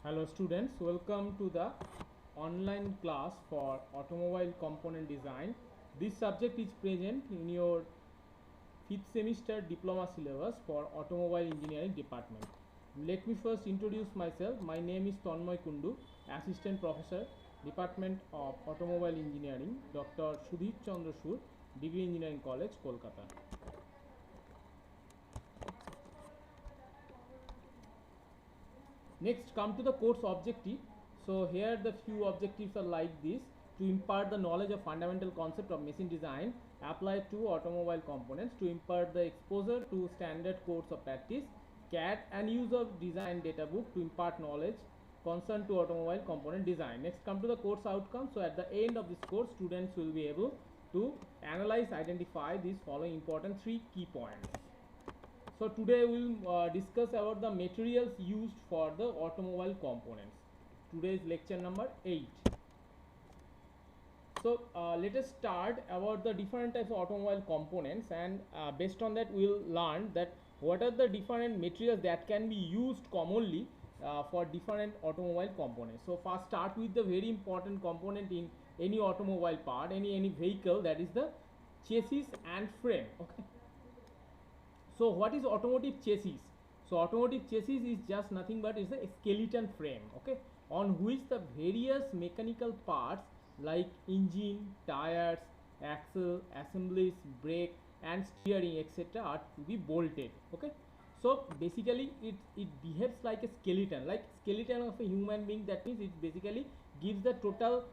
Hello students, welcome to the online class for automobile component design. This subject is present in your 5th semester diploma syllabus for automobile engineering department. Let me first introduce myself. My name is Tanmoy Kundu, assistant professor, Department of Automobile Engineering, Dr. Sudhir Chandra Sur, Degree Engineering College, Kolkata. Next, come to the course objective. So here the few objectives are like this: to impart the knowledge of fundamental concept of machine design applied to automobile components, to impart the exposure to standard course of practice, CAD and use of design data book to impart knowledge concerned to automobile component design. Next, come to the course outcome. So at the end of this course, students will be able to analyze, identify these following important 3 key points. So today we will discuss about the materials used for the automobile components. Today's lecture number 8. So let us start about the different types of automobile components, and based on that we will learn that what are the different materials that can be used commonly for different automobile components. So first start with the very important component in any automobile part, any vehicle, that is the chassis and frame. Okay. So what is automotive chassis? So automotive chassis is just nothing but is a skeleton frame, okay, on which the various mechanical parts like engine, tires, axle, assemblies, brake and steering etc. are to be bolted, okay. So basically it behaves like a skeleton of a human being. That means it basically gives the total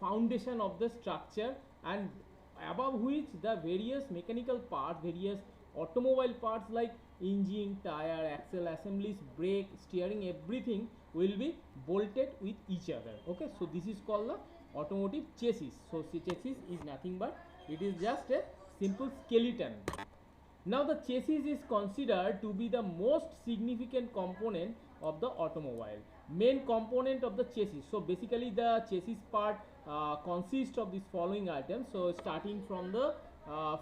foundation of the structure, and above which the various mechanical parts, various automobile parts like engine, tire, axle, assemblies, brake, steering, everything will be bolted with each other, okay. So this is called the automotive chassis. So chassis is nothing but it is just a simple skeleton. Now the chassis is considered to be the most significant component of the automobile, main component of the chassis. So basically the chassis part consists of these following items. So starting from the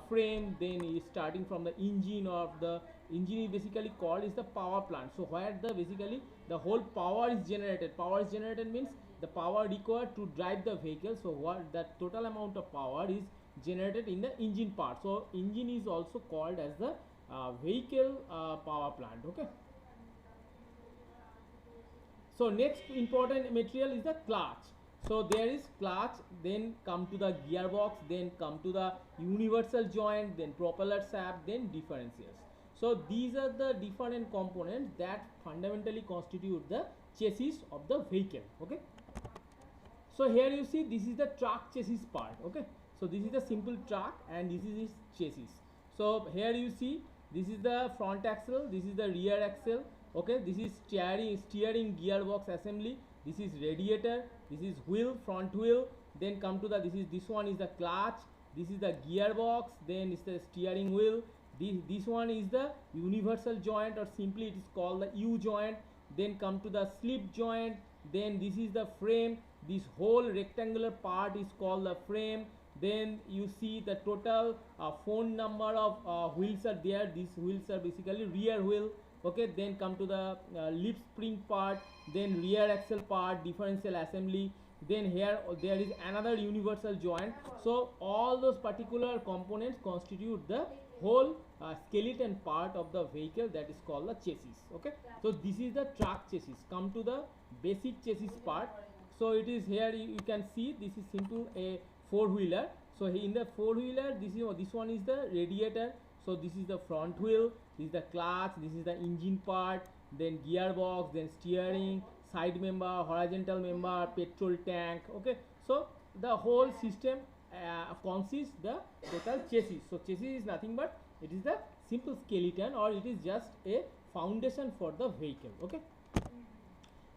frame, then is starting from the engine, or the engine is basically called is the power plant. So where the basically the whole power is generated. Power is generated means the power required to drive the vehicle. So what the total amount of power is generated in the engine part. So engine is also called as the vehicle power plant, okay. So next important material is the clutch. So there is clutch, then come to the gearbox, then come to the universal joint, then propeller shaft, then differentials. So these are the different components that fundamentally constitute the chassis of the vehicle, okay. So here you see this is the truck chassis part, okay. So this is the simple truck and this is its chassis. So here you see this is the front axle, this is the rear axle, okay. This is steering gearbox assembly, this is radiator, this is wheel, front wheel, then come to the this one is the clutch, this is the gearbox, then is the steering wheel, this one is the universal joint, or simply it is called the U joint, then come to the slip joint, then this is the frame, this whole rectangular part is called the frame. Then you see the total phone number of wheels are there. These wheels are basically rear wheel, okay. Then come to the lip spring part, then rear axle part, differential assembly, then here there is another universal joint. So all those particular components constitute the whole skeleton part of the vehicle, that is called the chassis, okay. So this is the truck chassis. Come to the basic chassis part. So it is here you can see this is simple a four-wheeler. So in the four-wheeler this one is the radiator. So this is the front wheel, this is the clutch, this is the engine part, then gearbox, then steering, side member, horizontal member, petrol tank, okay. So the whole system consists the total chassis. So chassis is nothing but it is the simple skeleton, or it is just a foundation for the vehicle, okay.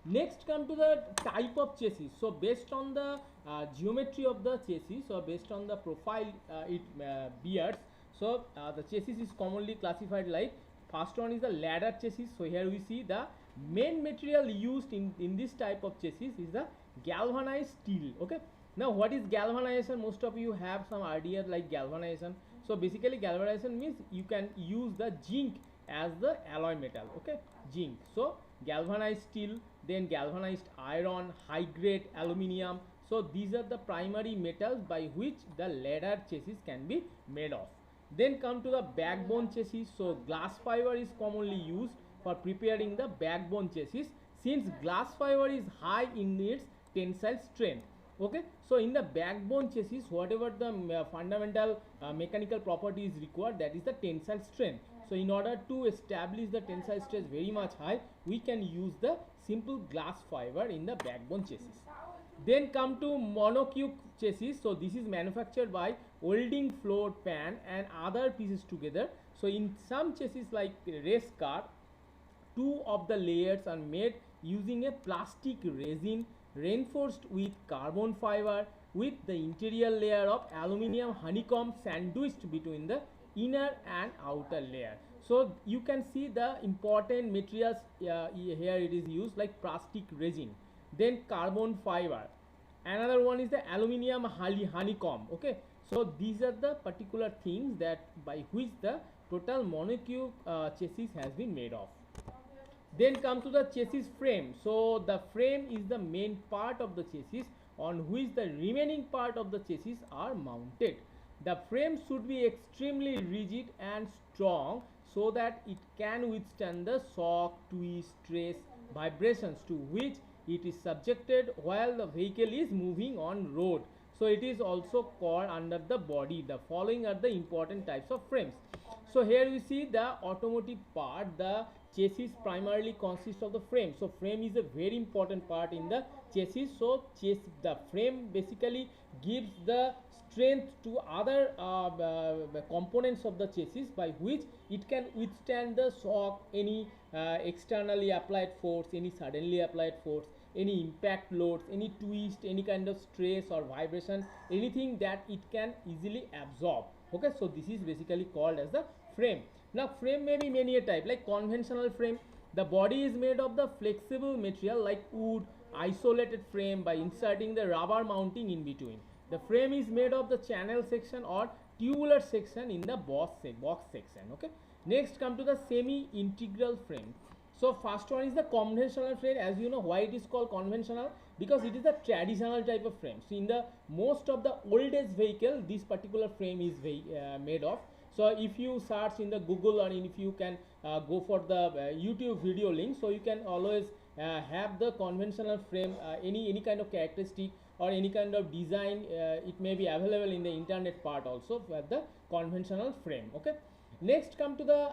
Next come to the type of chassis. So based on the geometry of the chassis, so based on the profile it bears, so the chassis is commonly classified like, first one is the ladder chassis. So here we see the main material used in this type of chassis is the galvanized steel, okay. Now what is galvanization? Most of you have some idea like galvanization. So basically galvanization means you can use the zinc as the alloy metal, okay, zinc. So galvanized steel, then galvanized iron, high grade aluminium. So these are the primary metals by which the ladder chassis can be made of. Then come to the backbone chassis. So glass fiber is commonly used for preparing the backbone chassis, since glass fiber is high in its tensile strength. Okay, so in the backbone chassis, whatever the fundamental mechanical property is required, that is the tensile strength. So in order to establish the tensile strength very much high, we can use the simple glass fiber in the backbone chassis. Then come to monocoque chassis. So this is manufactured by welding floor pan and other pieces together. So in some chassis like race car, two of the layers are made using a plastic resin reinforced with carbon fiber, with the interior layer of aluminum honeycomb sandwiched between the inner and outer layer. So you can see the important materials here it is used, like plastic resin, then carbon fiber. Another one is the aluminum honeycomb. Okay, so these are the particular things that by which the total monocoque chassis has been made of. Then come to the chassis frame. So the frame is the main part of the chassis on which the remaining part of the chassis are mounted. The frame should be extremely rigid and strong so that it can withstand the shock, twist, stress, vibrations to which it is subjected while the vehicle is moving on road. So it is also called under the body. The following are the important types of frames. So here we see the automotive part. The chassis primarily consists of the frame. So frame is a very important part in the chassis. So the frame basically gives the strength to other components of the chassis by which it can withstand the shock, any externally applied force, any suddenly applied force, any impact loads, any twist, any kind of stress or vibration, anything that it can easily absorb. Okay, so this is basically called as the frame. Now frame may be many a type, like conventional frame. The body is made of the flexible material like wood, isolated frame by inserting the rubber mounting in between. The frame is made of the channel section or tubular section in the box section. Okay, next come to the semi-integral frame. So first one is the conventional frame. As you know, why it is called conventional? Because it is the traditional type of frame. So in the most of the oldest vehicle, this particular frame is made of. So if you search in the Google, or if you can go for the YouTube video link, so you can always have the conventional frame, any kind of characteristic or any kind of design, it may be available in the internet part also for the conventional frame. Okay, next come to the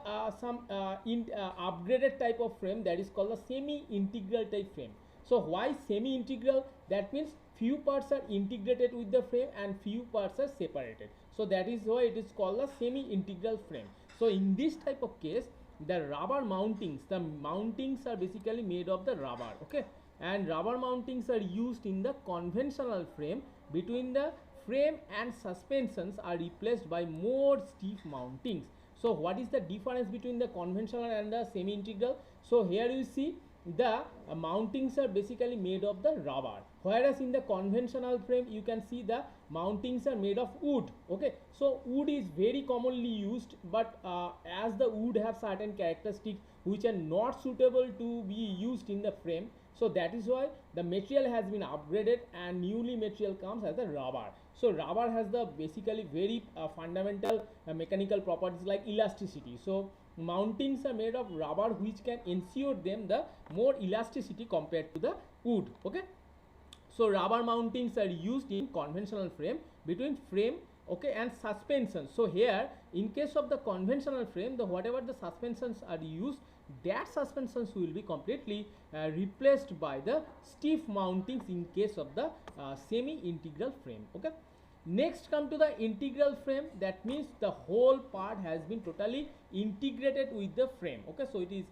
upgraded type of frame, that is called the semi-integral type frame. So why semi-integral? That means few parts are integrated with the frame and few parts are separated. So that is why it is called a semi-integral frame. So in this type of case, the rubber mountings, the mountings are basically made of the rubber. Okay, and rubber mountings are used in the conventional frame. Between the frame and suspensions are replaced by more stiff mountings. So what is the difference between the conventional and the semi-integral? So here you see the mountings are basically made of the rubber, whereas in the conventional frame you can see the mountings are made of wood. Okay, so wood is very commonly used, but as the wood have certain characteristics which are not suitable to be used in the frame, so that is why the material has been upgraded and newly material comes as the rubber. So rubber has the basically very fundamental mechanical properties like elasticity. So mountings are made of rubber which can ensure them the more elasticity compared to the wood. Okay, so rubber mountings are used in conventional frame between frame, okay, and suspension. So here in case of the conventional frame, the whatever the suspensions are used, that suspensions will be completely replaced by the stiff mountings in case of the semi-integral frame. Okay, next come to the integral frame. That means the whole part has been totally integrated with the frame. Okay, so it is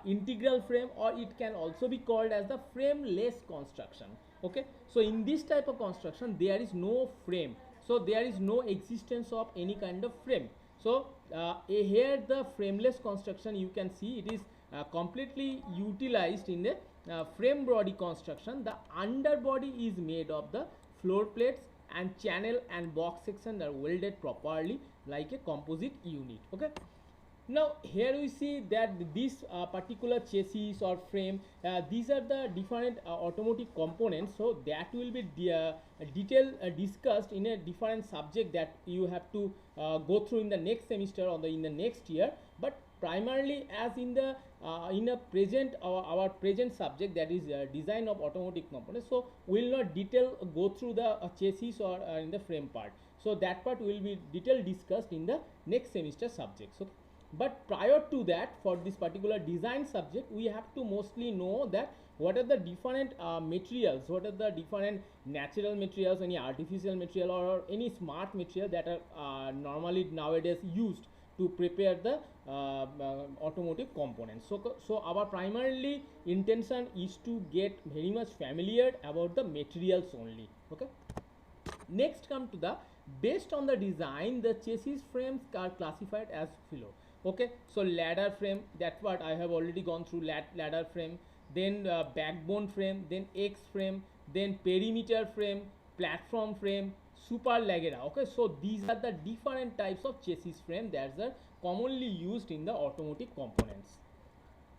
integral frame, or it can also be called as the frameless construction. Okay, so in this type of construction there is no frame, so there is no existence of any kind of frame. So here the frameless construction, you can see it is completely utilized in the frame body construction. The underbody is made of the floor plates, and channel and box section are welded properly like a composite unit. Okay, Now here we see that this particular chassis or frame, these are the different automotive components, so that will be discussed in a different subject that you have to go through in the next semester or in the next year. But primarily, as in a present our present subject, that is design of automotive components, so we will not go through the chassis or in the frame part. So that part will be detail discussed in the next semester subjects. Okay. But prior to that, for this particular design subject, we have to mostly know that what are the different materials, what are the different natural materials, any artificial material or any smart material that are normally nowadays used to prepare the automotive components. So our primarily intention is to get very much familiar about the materials only. Okay. Next come to the, based on the design, the chassis frames are classified as below. Okay, so ladder frame, that's what I have already gone through, ladder frame, then backbone frame, then X frame, then perimeter frame, platform frame, superleggera. Okay, so these are the different types of chassis frame that are commonly used in the automotive components.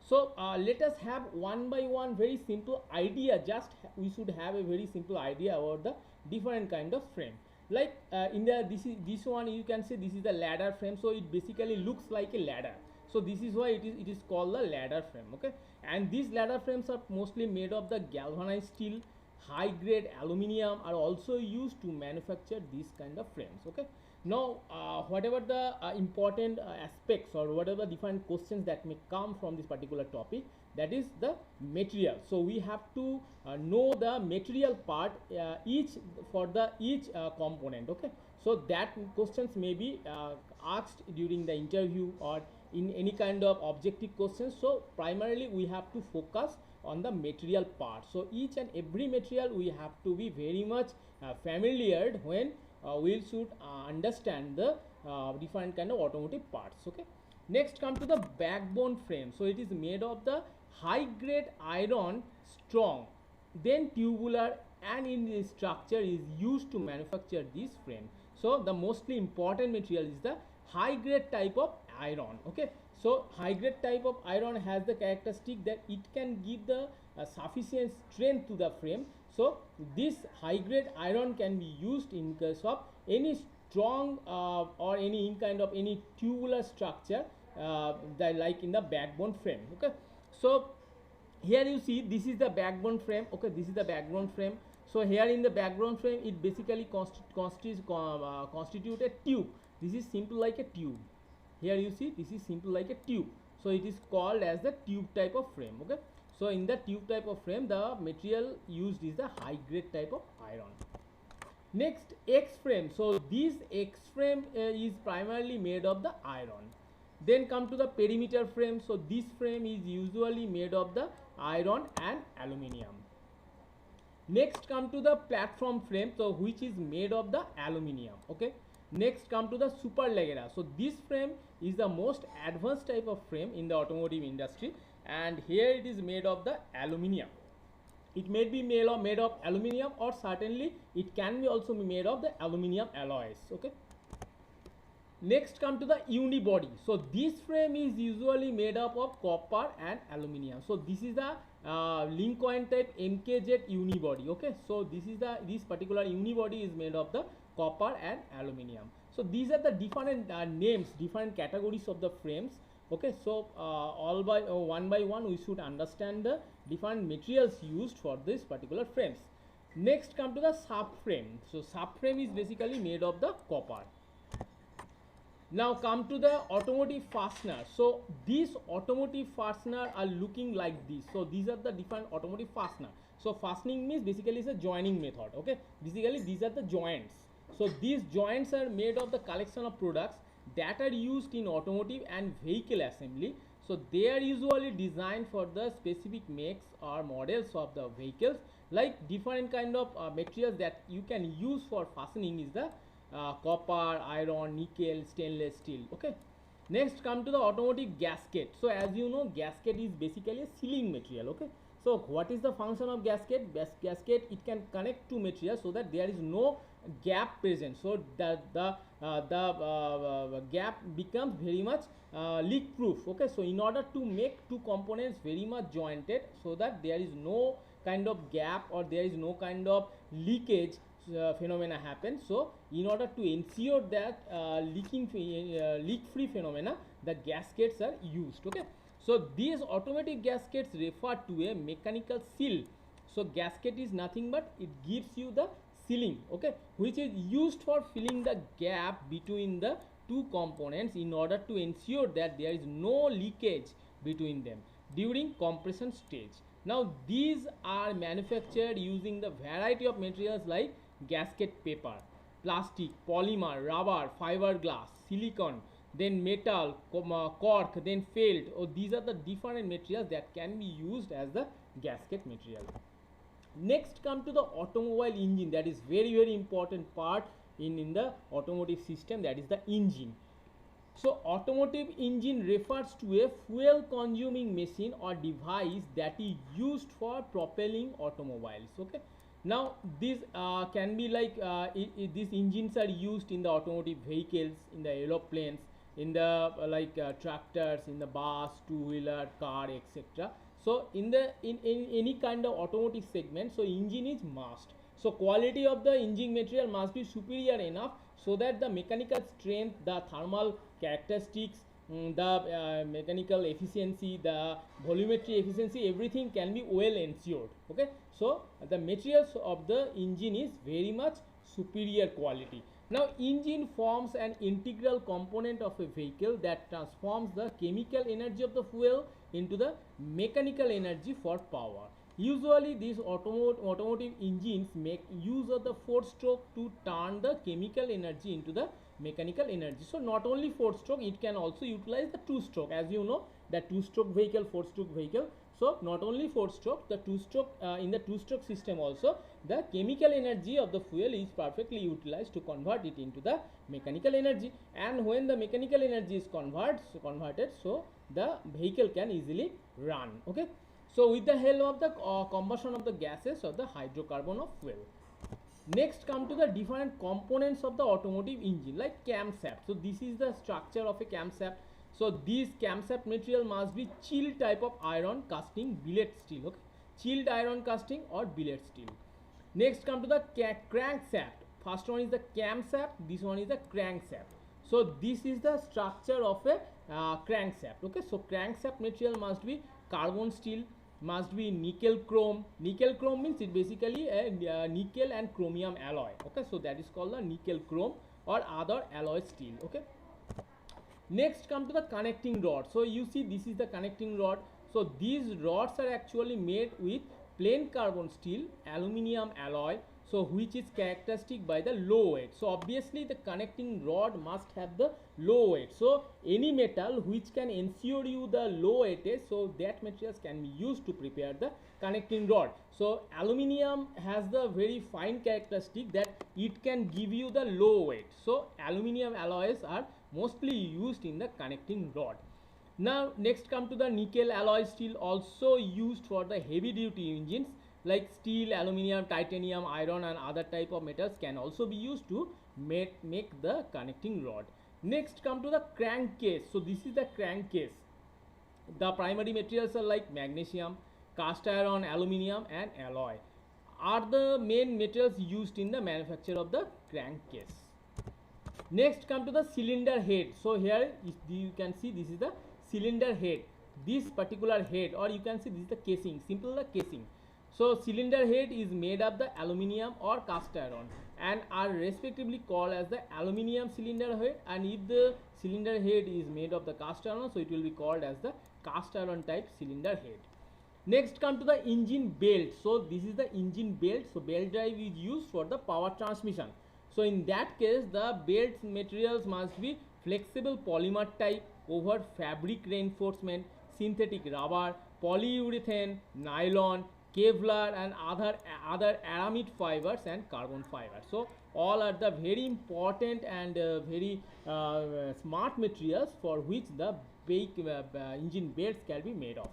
So let us have one by one very simple idea, just we should have a very simple idea about the different kind of frame. Like in the this one you can see this is the ladder frame, so it basically looks like a ladder, so this is why it is called the ladder frame. Okay, and these ladder frames are mostly made of the galvanized steel. High grade aluminum are also used to manufacture these kind of frames. Okay, now whatever the important aspects or whatever different questions that may come from this particular topic, that is the material. So we have to know the material part each component. Okay, so that questions may be asked during the interview or in any kind of objective questions. So primarily we have to focus on the material part. So each and every material we have to be very much familiar when we should understand the different kind of automotive parts. Okay, next come to the backbone frame. So it is made of the high grade iron, strong, then tubular, and in the structure is used to manufacture this frame. So the mostly important material is the high grade type of iron. Okay, so high grade type of iron has the characteristic that it can give the sufficient strength to the frame. So this high grade iron can be used in case of any strong or any kind of any tubular structure like in the backbone frame. Okay, so here you see this is the backbone frame. Okay, this is the backbone frame. So here in the backbone frame, it basically constitute a tube. This is simple like a tube. Here you see this is simple like a tube, so it is called as the tube type of frame. Okay, so in the tube type of frame, the material used is the high grade type of iron. Next, X frame. So this X frame is primarily made of the iron. Then come to the perimeter frame. So this frame is usually made of the iron and aluminium. Next come to the platform frame, so which is made of the aluminium. Okay, next come to the superleggera. So this frame is the most advanced type of frame in the automotive industry, and here it is made of the aluminium. It may be made of aluminium, or certainly it can be also be made of the aluminium alloys. Okay, next come to the unibody. So this frame is usually made up of copper and aluminium. So this is the Lincoln type MKZ unibody. Okay, so this particular unibody is made of the copper and aluminium. So these are the different names, different categories of the frames. Okay, so all by one by one we should understand the different materials used for this particular frames. Next come to the subframe. So subframe is basically made of the copper. Now come to the automotive fastener. So these automotive fastener are looking like this. So these are the different automotive fastener. So fastening means basically is a joining method. Okay, basically these are the joints. So these joints are made of the collection of products that are used in automotive and vehicle assembly. So they are usually designed for the specific makes or models of the vehicles. Like different kind of materials that you can use for fastening is the copper, iron, nickel, stainless steel. Okay, Next come to the automotive gasket. So as you know, gasket is basically a sealing material. Okay, so what is the function of gasket? Gasket, it can connect to material so that there is no gap present, so that the gap becomes very much leak proof. Okay, so in order to make two components very much jointed so that there is no kind of gap or there is no kind of leakage phenomena happen. So in order to ensure that leak free phenomena, the gaskets are used. Okay, so these automatic gaskets refer to a mechanical seal. So gasket is nothing but it gives you the sealing, okay, which is used for filling the gap between the two components in order to ensure that there is no leakage between them during compression stage. Now these are manufactured using the variety of materials like gasket paper, plastic, polymer, rubber, fiberglass, silicone, then metal, cork, then felt. Oh, these are the different materials that can be used as the gasket material. Next come to the automobile engine, that is very important part in the automotive system, that is the engine. So automotive engine refers to a fuel consuming machine or device that is used for propelling automobiles. Okay, now these can be like these engines are used in the automotive vehicles, in the aeroplanes, in the tractors, in the bus, two-wheeler, car, etc. So in any kind of automotive segment, so engine is must. So quality of the engine material must be superior enough so that the mechanical strength, the thermal characteristics, the mechanical efficiency, the volumetry efficiency, everything can be well ensured. Okay, so the materials of the engine is very much superior quality. Now engine forms an integral component of a vehicle that transforms the chemical energy of the fuel into the mechanical energy for power. Usually these automotive engines make use of the 4-stroke to turn the chemical energy into the mechanical energy. So not only 4-stroke, it can also utilize the 2-stroke. As you know, the 2-stroke vehicle, 4-stroke vehicle. So not only 4-stroke, the 2-stroke in the 2-stroke system also, the chemical energy of the fuel is perfectly utilized to convert it into the mechanical energy. And when the mechanical energy is converted, so the vehicle can easily run. Okay, so with the help of the combustion of the gases of the hydrocarbon of fuel. Next come to the different components of the automotive engine, like camshaft. So this is the structure of a camshaft. So this camshaft material must be chilled type of iron casting, billet steel. Okay, chilled iron casting or billet steel. Next come to the crankshaft. First one is the camshaft, this one is the crankshaft. So this is the structure of a crankshaft. Okay, so crankshaft material must be carbon steel, must be nickel chrome. Nickel chrome means it basically a nickel and chromium alloy. Okay, so that is called the nickel chrome or other alloy steel. Okay, next come to the connecting rod. So you see this is the connecting rod. So these rods are actually made with plain carbon steel, aluminium alloy, so which is characteristic by the low weight. So obviously the connecting rod must have the low weight. So any metal which can ensure you the low weightage, so that materials can be used to prepare the connecting rod. So aluminium has the very fine characteristic that it can give you the low weight. So aluminium alloys are mostly used in the connecting rod. Now next come to the nickel alloy steel, also used for the heavy duty engines like steel, aluminium, titanium, iron and other type of metals can also be used to make the connecting rod. Next come to the crankcase. So this is the crankcase. The primary materials are like magnesium, cast iron, aluminium and alloy are the main materials used in the manufacture of the crankcase. Next come to the cylinder head. So here you can see this is the cylinder head. This particular head, or you can see this is the casing, simple the casing. So cylinder head is made of the aluminium or cast iron and are respectively called as the aluminium cylinder head, and if the cylinder head is made of the cast iron, so it will be called as the cast iron type cylinder head. Next come to the engine belt. So this is the engine belt. So belt drive is used for the power transmission. So in that case the belt materials must be flexible polymer type over fabric reinforcement, synthetic rubber, polyurethane, nylon, Kevlar and other aramid fibers and carbon fibers. So all are the very important and very smart materials for which the engine belts can be made of.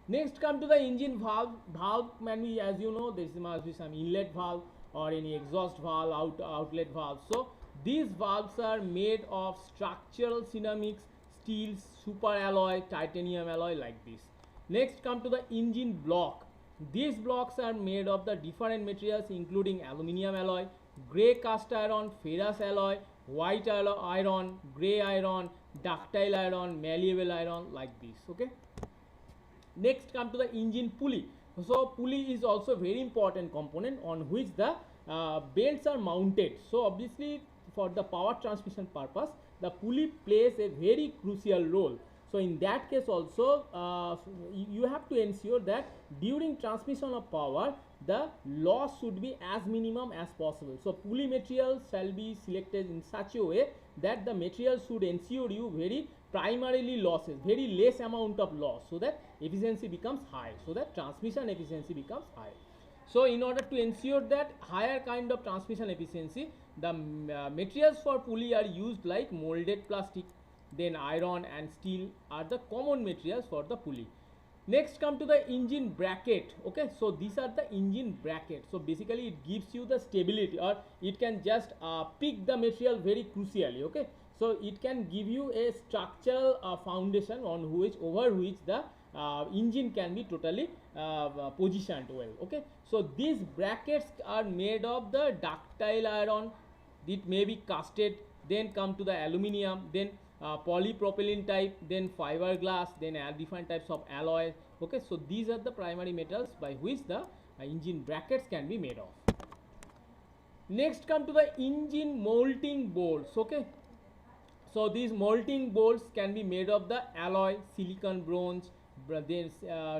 Next come to the engine valve. Valve can be, as you know, this must be some inlet valve or any exhaust valve, outlet valve. So these valves are made of structural ceramics, steels, super alloy, titanium alloy like this. Next come to the engine block. These blocks are made of the different materials including aluminium alloy, grey cast iron, ferrous alloy, white iron, grey iron, ductile iron, malleable iron like this. Okay. Next come to the engine pulley. So pulley is also very important component on which the belts are mounted. So obviously for the power transmission purpose, the pulley plays a very crucial role. So in that case also you have to ensure that during transmission of power the loss should be as minimum as possible. So pulley materials shall be selected in such a way that the material should ensure you very primarily losses, very less amount of loss, so that efficiency becomes high, so that transmission efficiency becomes high. So in order to ensure that higher kind of transmission efficiency, the materials for pulley are used like molded plastic, then iron and steel are the common materials for the pulley. Next come to the engine bracket. Okay, so these are the engine bracket. So basically it gives you the stability, or it can just pick the material very crucially. Okay, so it can give you a structural foundation on which over which the engine can be totally positioned well. Okay, so these brackets are made of the ductile iron, it may be casted, then come to the aluminium, then polypropylene type, then fiberglass, then different types of alloy. Okay, so these are the primary metals by which the engine brackets can be made of. Next come to the engine molding bolts. Okay, so these molding bolts can be made of the alloy, silicon, bronze, then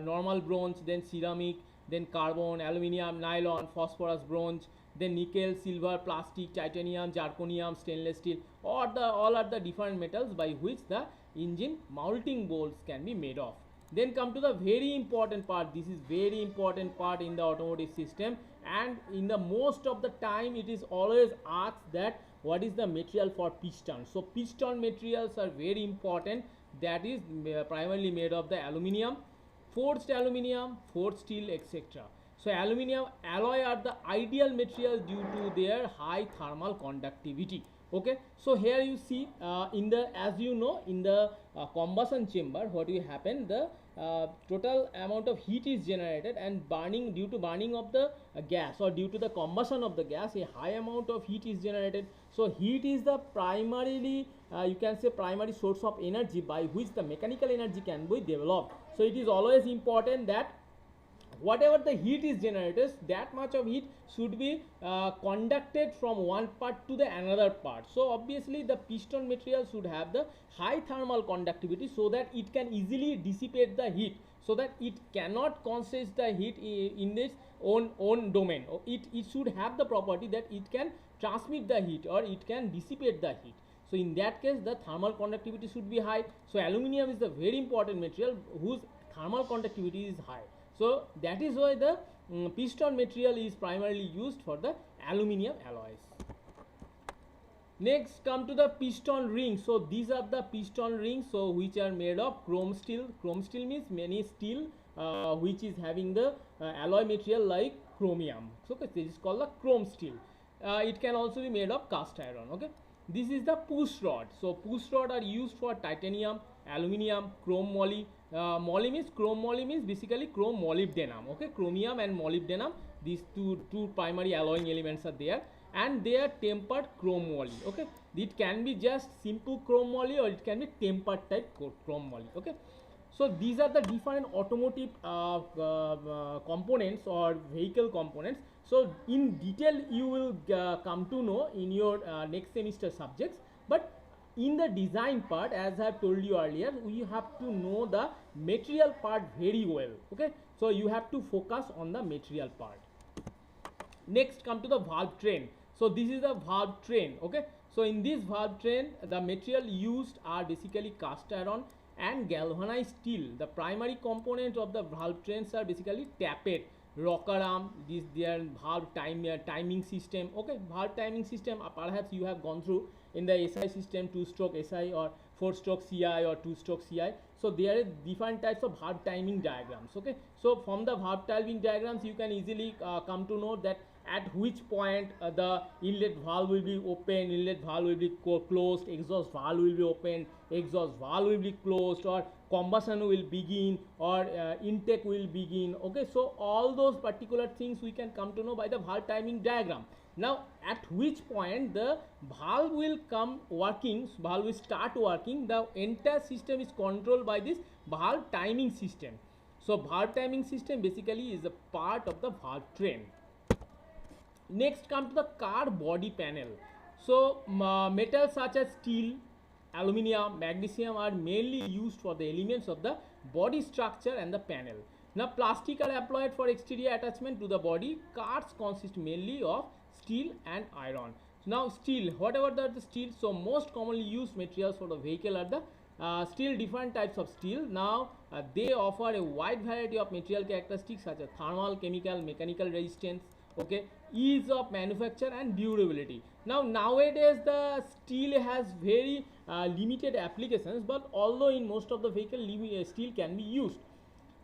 normal bronze, then ceramic, then carbon, aluminium, nylon, phosphorus, bronze, then nickel, silver, plastic, titanium, zirconium, stainless steel, or all are the different metals by which the engine mounting bolts can be made of. Then come to the very important part. This is very important part in the automotive system, and in the most of the time it is always asked that what is the material for piston. So piston materials are very important. That is primarily made of the aluminium, forged steel, etc. So aluminium alloy are the ideal material due to their high thermal conductivity. Okay, so here you see in the, as you know, in the combustion chamber, what will happen, the total amount of heat is generated, and burning, due to burning of the gas, or due to the combustion of the gas, a high amount of heat is generated. So heat is the primarily you can say primary source of energy by which the mechanical energy can be developed. So it is always important that whatever the heat is generated, that much of heat should be conducted from one part to the another part. So obviously the piston material should have the high thermal conductivity, so that it can easily dissipate the heat, so that it cannot concentrate the heat in its own domain. It should have the property that it can transmit the heat, or it can dissipate the heat. So in that case the thermal conductivity should be high. So aluminium is the very important material whose thermal conductivity is high. So that is why the piston material is primarily used for the aluminium alloys. Next come to the piston rings. So these are the piston rings, so which are made of chrome steel. Chrome steel means many steel which is having the alloy material like chromium. So okay, this is called the chrome steel. It can also be made of cast iron. Okay, this is the push rod. So push rod are used for titanium, aluminium, chrome moly. Moly means basically chrome molybdenum. Okay, chromium and molybdenum, these two primary alloying elements are there, and they are tempered chrome moly. Okay, it can be just simple chrome moly, or it can be tempered type chrome moly. Okay, so these are the different automotive components or vehicle components. So in detail you will come to know in your next semester subjects, but in the design part, as I have told you earlier, you have to know the material part very well. Okay, so you have to focus on the material part. Next come to the valve train. So this is the valve train. Okay, so in this valve train the material used are basically cast iron, and galvanized steel. The primary component of the valve trains are basically tappet, rocker arm, this their valve timing system. Okay, valve timing system, perhaps you have gone through in the SI system, 2-stroke SI or 4-stroke CI or 2-stroke CI. So there are different types of valve timing diagrams. Okay, so from the valve timing diagrams you can easily come to know that at which point the inlet valve will be open, inlet valve will be closed, exhaust valve will be open, exhaust valve will be closed, or combustion will begin, or intake will begin. Okay, so all those particular things we can come to know by the valve timing diagram. Now at which point the valve will come working, valve will start working, the entire system is controlled by this valve timing system. So valve timing system basically is a part of the valve train. Next come to the car body panel. So metals such as steel, aluminium, magnesium are mainly used for the elements of the body structure and the panel. Now plastic are applied for exterior attachment to the body. Cars consist mainly of steel and iron. Now steel, whatever the steel, so most commonly used materials for the vehicle are the steel, different types of steel. Now they offer a wide variety of material characteristics such as thermal, chemical, mechanical resistance, okay, ease of manufacture and durability. Now nowadays the steel has very limited applications, but although in most of the vehicle steel can be used.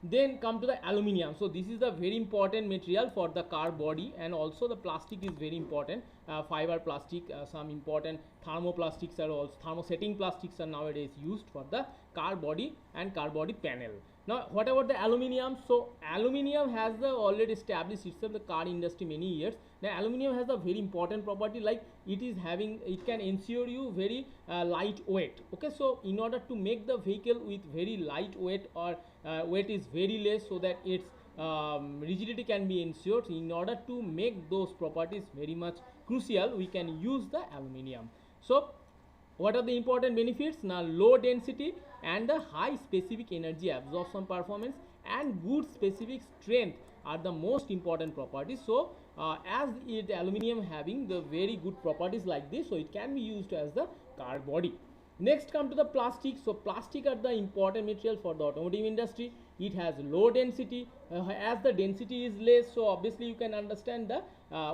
Then come to the aluminium. So this is the very important material for the car body, and also the plastic is very important, fiber plastic, some important thermoplastics are also, thermosetting plastics are nowadays used for the car body and car body panel. Now what about the aluminium? So aluminium has the already established itself the car industry many years. Now aluminium has a very important property, like it is having, it can ensure you very lightweight. Okay, so in order to make the vehicle with very lightweight, or weight is very less, so that its rigidity can be ensured, in order to make those properties very much crucial, we can use the aluminium. So what are the important benefits? Now low density and the high specific energy absorption performance and good specific strength are the most important properties. So as the aluminium having the very good properties like this, so it can be used as the car body. Next come to the plastic. So plastic are the important material for the automotive industry. It has low density. As the density is less, so obviously you can understand the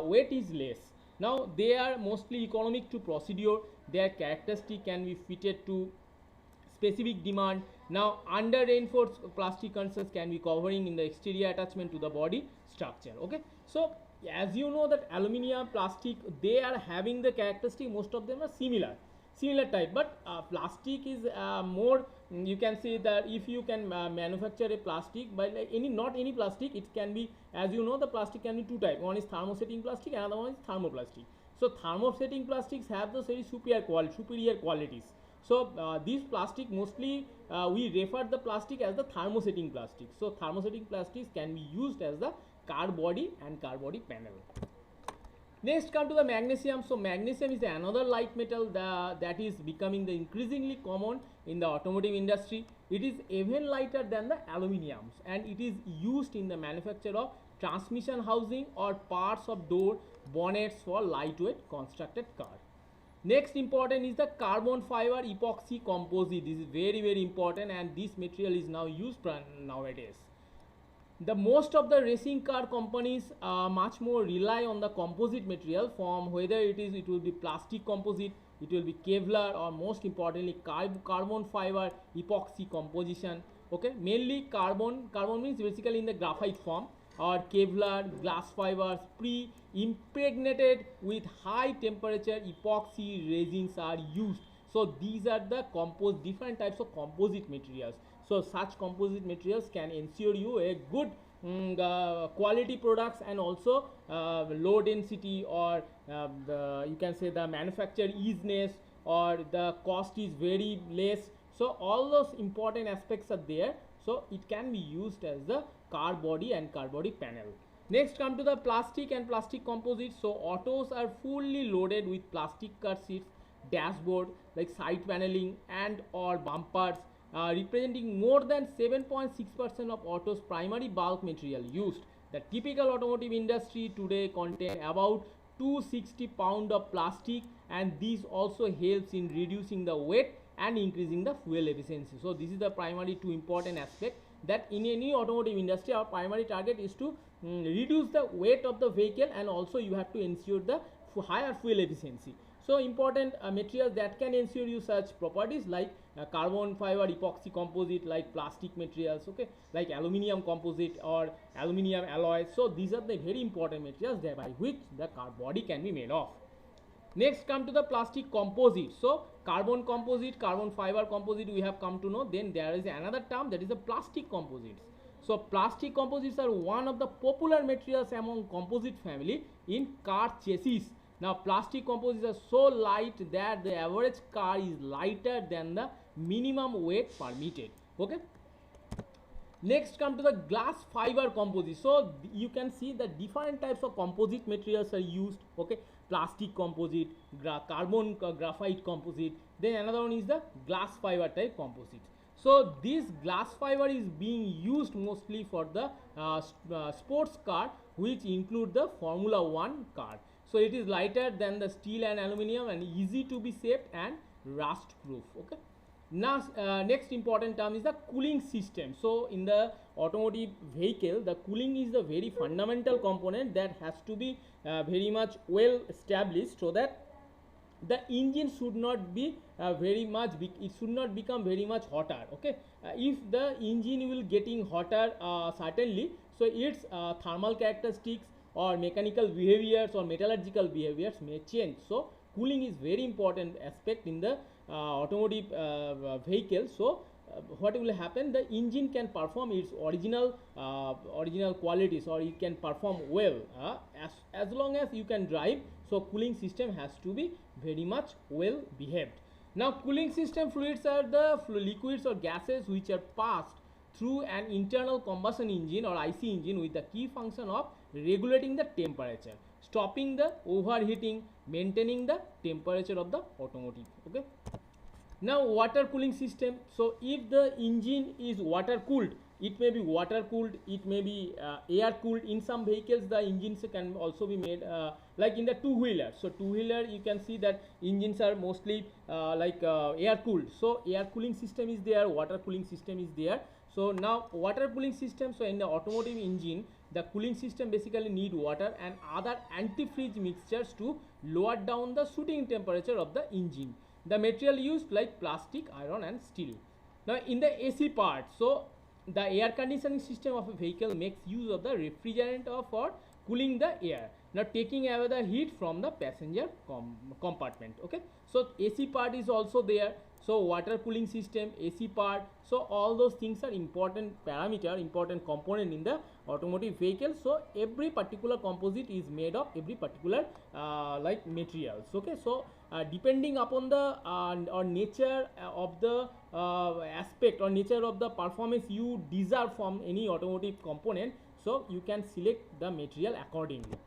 weight is less. Now they are mostly economic to procedure. Their characteristic can be fitted to specific demand. Now under reinforced plastic concerns can be covering in the exterior attachment to the body structure. Okay, so as you know that aluminium, plastic, they are having the characteristic, most of them are similar type, but plastic is more, you can say that if you can manufacture a plastic by like not any plastic, it can be, as you know, the plastic can be two types. One is thermosetting plastic, another one is thermoplastic. So thermosetting plastics have those very superior qualities. So these plastic mostly we refer the plastic as the thermosetting plastic. So thermosetting plastics can be used as the car body and car body panel. Next come to the magnesium. So magnesium is another light metal that is becoming the increasingly common in the automotive industry. It is even lighter than the aluminiums, and it is used in the manufacture of transmission housing or parts of door bonnets for lightweight constructed car. Next important is the carbon fiber epoxy composite. This is very important, and this material is now used nowadays. The most of the racing car companies much more rely on the composite material, from whether it will be plastic composite, it will be Kevlar, or most importantly carbon fiber epoxy composition. Okay, mainly carbon means basically in the graphite form, or Kevlar, glass fibers pre-impregnated with high temperature epoxy resins are used. So these are the different types of composite materials. So such composite materials can ensure you a good quality products, and also low density, or you can say the manufacture easiness, or the cost is very less. So all those important aspects are there, so it can be used as the car body and car body panel. Next come to the plastic and plastic composites. So autos are fully loaded with plastic car seats, dashboard, like side paneling and or bumpers, representing more than 7.6% of autos primary bulk material used. The typical automotive industry today contain about 260 pounds of plastic, and this also helps in reducing the weight and increasing the fuel efficiency. So this is the primary two important aspect, that in any automotive industry our primary target is to reduce the weight of the vehicle, and also you have to ensure the higher fuel efficiency. So important materials that can ensure you such properties, like carbon fiber epoxy composite, like plastic materials, okay, like aluminium composite or aluminium alloys. So these are the very important materials by which the car body can be made of. Next come to the plastic composite. So carbon composite, carbon fiber composite we have come to know. Then there is another term, that is the plastic composites. So plastic composites are one of the popular materials among composite family in car chassis. Now plastic composites are so light that the average car is lighter than the minimum weight permitted. Okay. Next come to the glass fiber composite. So you can see the different types of composite materials are used. Okay, plastic composite, carbon graphite composite. Then another one is the glass fiber type composite. So this glass fiber is being used mostly for the sports car, which include the Formula 1 car. So it is lighter than the steel and aluminium and easy to be shaped and rust proof. Okay. Now next important term is the cooling system. So in the automotive vehicle, the cooling is the very fundamental component that has to be very much well established, so that the engine should not be it should not become very much hotter. Okay, if the engine will getting hotter certainly, so its thermal characteristics or mechanical behaviors or metallurgical behaviors may change. So cooling is very important aspect in the automotive vehicle. So what will happen, the engine can perform its original qualities, or it can perform well as long as you can drive. So cooling system has to be very much well behaved. Now cooling system fluids are the liquids or gases which are passed through an internal combustion engine or IC engine with the key function of regulating the temperature, stopping the overheating, maintaining the temperature of the automotive. Okay. Now water cooling system. So if the engine is water cooled, it may be water cooled, it may be air cooled. In some vehicles the engines can also be made like in the two-wheeler. So two-wheeler you can see that engines are mostly air cooled. So air cooling system is there, water cooling system is there. So now water cooling system, so in the automotive engine the cooling system basically need water and other antifreeze mixtures to lower down the shooting temperature of the engine. The material used like plastic, iron and steel. Now in the AC part, so the air conditioning system of a vehicle makes use of the refrigerant for cooling the air, now taking away the heat from the passenger compartment. Okay, so AC part is also there. So water cooling system, AC part, so all those things are important parameter, important component in the automotive vehicle. So every particular composite is made of every particular like materials. Okay, so depending upon the or nature of the aspect or nature of the performance you desire from any automotive component, so you can select the material accordingly.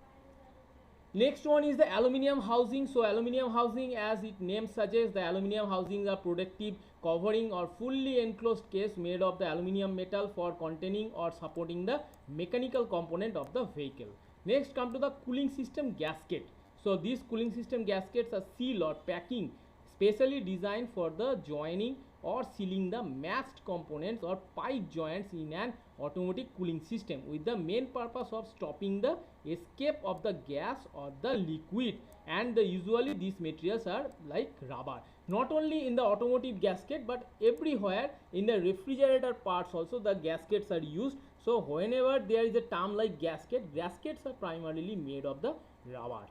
Next one is the aluminium housing. So aluminium housing, as its name suggests, the aluminium housings are protective covering or fully enclosed case made of the aluminium metal for containing or supporting the mechanical component of the vehicle. Next come to the cooling system gasket. So these cooling system gaskets are seal or packing specially designed for the joining or sealing the matched components or pipe joints in an automotive cooling system, with the main purpose of stopping the escape of the gas or the liquid. And usually these materials are like rubber. Not only in the automotive gasket but everywhere in the refrigerator parts also the gaskets are used. So whenever there is a term like gasket, gaskets are primarily made of the rubber.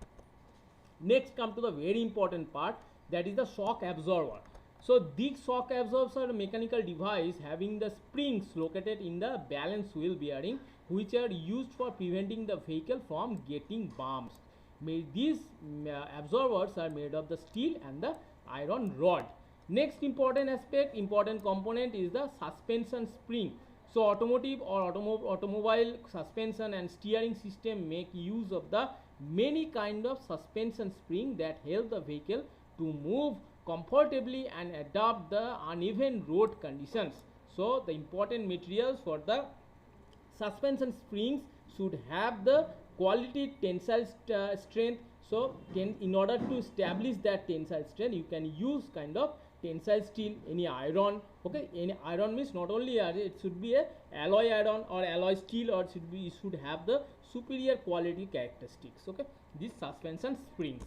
Next come to the very important part, that is the shock absorber. So these shock absorbers are a mechanical device having the springs located in the balance wheel bearing, which are used for preventing the vehicle from getting bumps. These absorbers are made of the steel and the iron rod. Next important aspect, important component is the suspension spring. So automotive or automobile suspension and steering system make use of the many kind of suspension spring that help the vehicle to move comfortably and adapt the uneven road conditions. So the important materials for the suspension springs should have the quality tensile strength. So in order to establish that tensile strength, you can use kind of tensile steel, any iron. Okay, any iron means not only it should be a alloy iron or alloy steel, or it should have the superior quality characteristics. Okay, these suspension springs.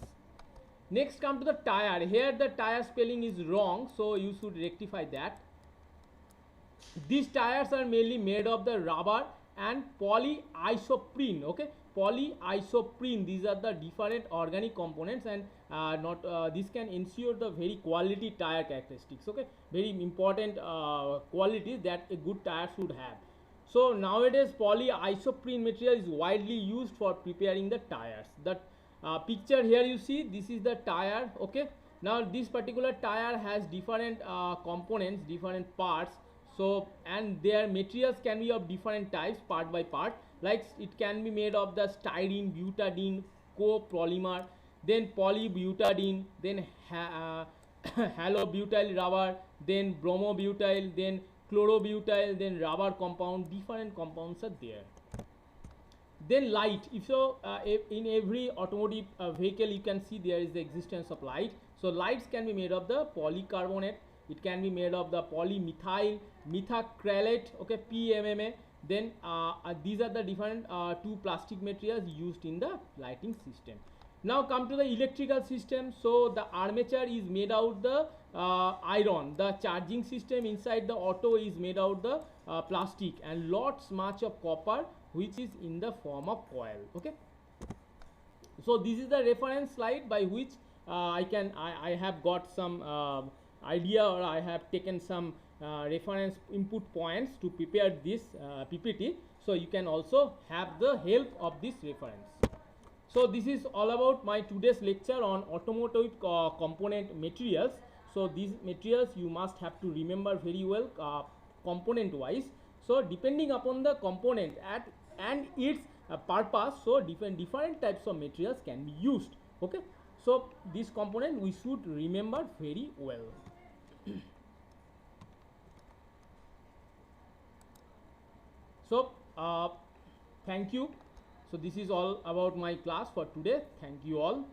Next come to the tire. Here the tire spelling is wrong, so you should rectify that. These tires are mainly made of the rubber and polyisoprene. Okay, polyisoprene, these are the different organic components, and not this can ensure the very quality tire characteristics. Okay, very important qualities that a good tire should have. So nowadays polyisoprene material is widely used for preparing the tires. That picture here you see, this is the tire. Okay, now this particular tire has different components, different parts. So, and their materials can be of different types, part by part. Like it can be made of the styrene, butadiene, copolymer, then polybutadiene, then halobutyl rubber, then bromobutyl, then chlorobutyl, then rubber compound. Different compounds are there. Then light. If so, in every automotive vehicle you can see there is the existence of light. So lights can be made of the polycarbonate, it can be made of the polymethyl methacrylate, okay, PMMA. Then these are the different two plastic materials used in the lighting system. Now come to the electrical system. So the armature is made out the iron, the charging system inside the auto is made out the plastic, and lots much of copper which is in the form of coil. Okay, so this is the reference slide by which I have got some idea, or I have taken some reference input points to prepare this PPT. So you can also have the help of this reference. So this is all about my today's lecture on automotive component materials. So these materials you must have to remember very well component wise. So depending upon the component and its purpose, so different types of materials can be used. Okay, so this component we should remember very well. So thank you. So this is all about my class for today. Thank you all.